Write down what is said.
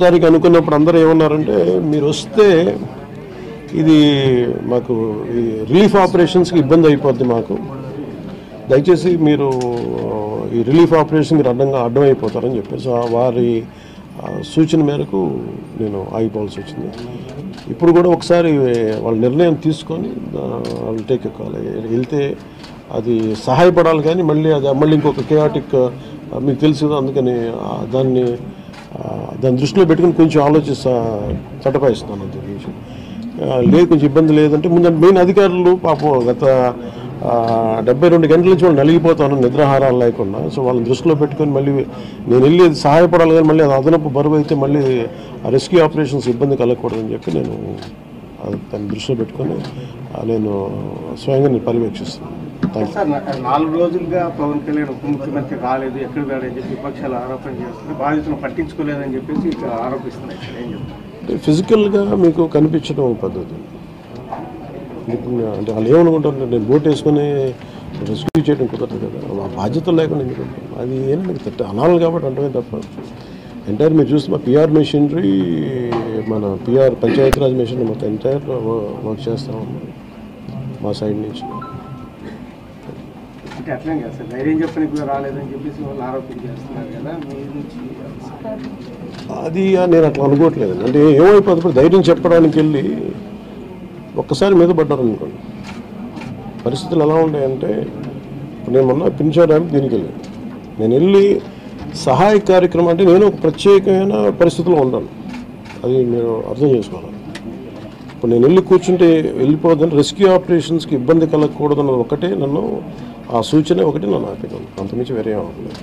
తారీఖు అనుకున్నప్పుడు అందరూ ఏమన్నారంటే మీరు వస్తే ఇది మాకు ఈ రిలీఫ్ ఆపరేషన్స్కి ఇబ్బంది అయిపోద్ది, మాకు దయచేసి మీరు ఈ రిలీఫ్ ఆపరేషన్కి అడ్డం అయిపోతారని చెప్పేసి వారి సూచన మేరకు నేను ఆగిపోవాల్సి వచ్చింది. ఇప్పుడు కూడా ఒకసారి వాళ్ళ నిర్ణయం తీసుకొని వాళ్ళు టేక్ ఎక్కాలి, వెళ్తే అది సహాయపడాలి. కానీ మళ్ళీ ఇంకొక కేయాటిక్ మీకు తెలుసు కదా, అందుకని దాన్ని దృష్టిలో పెట్టుకుని కొంచెం చట్టపాయిస్తున్నాను అంతే విషయం. లేదు కొంచెం ఇబ్బంది లేదంటే ముందు మెయిన్ అధికారులు పాపం గత 72 గంటల నుంచి వాళ్ళు నలిగిపోతాను నిద్రాహారాలు లేకుండా. సో వాళ్ళని దృష్టిలో పెట్టుకొని మళ్ళీ నేను వెళ్ళి సహాయపడాలి, కానీ మళ్ళీ అది అదనపు బరువు అయితే మళ్ళీ రెస్క్యూ ఆపరేషన్స్ ఇబ్బంది కలగకూడదని చెప్పి నేను దాన్ని దృష్టిలో పెట్టుకొని నేను స్వయంగా నేను పర్యవేక్షిస్తున్నాను. సార్ 4 రోజులుగా పవన్ కళ్యాణ్ ఉప ముఖ్యమంత్రి రాలేదు, ఎక్కడ రాలేదని చెప్పి విపక్షాలు ఆరోపణ చేస్తున్నాయి, బాధితులను పట్టించుకోలేదని చెప్పేసి ఆరోపిస్తున్నాయి. ఏం చెప్తారు? ఫిజికల్గా మీకు కనిపించడం పద్ధతి అంటే వాళ్ళు ఏమనుకుంటారు, నేను బోట్ వేసుకొని రెస్క్యూ చేయడం కుదరదు కదా, ఆ బాధ్యత లేకుండా ఎందుకుంటాను. అది ఏంటంటే అనాలి కాబట్టి అంటే తప్ప ఎంటైర్ మీరు చూస్తే మా పిఆర్ మెషినరీ, మన పిఆర్ పంచాయతీరాజ్ మెషినరీ మొత్తం ఎంటైర్ వర్క్ చేస్తాము మా సైడ్ నుంచి. అంటే అట్లా కదా సార్, ధైర్యం చెప్పడానికి రాలేదని చెప్పేసి వాళ్ళు ఆరోపణ చేస్తున్నారు కదా మీ నుంచి. అది నేను అట్లా అనుకోవట్లేదు. అంటే ఏమైపోతుంది, ధైర్యం చెప్పడానికి వెళ్ళి ఒక్కసారి మీద పడ్డారు అనుకోండి, పరిస్థితులు ఎలా ఉన్నాయంటే ఇప్పుడు నేను మొన్న పింఛా డ్యామ్ దీనికి వెళ్ళాను. నేను వెళ్ళి సహాయ కార్యక్రమం అంటే నేను ఒక ప్రత్యేకమైన పరిస్థితిలో ఉన్నాను, అది మీరు అర్థం చేసుకోవాలి. ఇప్పుడు నేను వెళ్ళి కూర్చుంటే వెళ్ళిపోదని రెస్క్యూ ఆపరేషన్స్కి ఇబ్బంది కలగకూడదన్నది ఒకటే నన్ను, ఆ సూచన ఒకటి నన్ను ఆపినాను, అంతమించి వేరే అవ్వలేదు.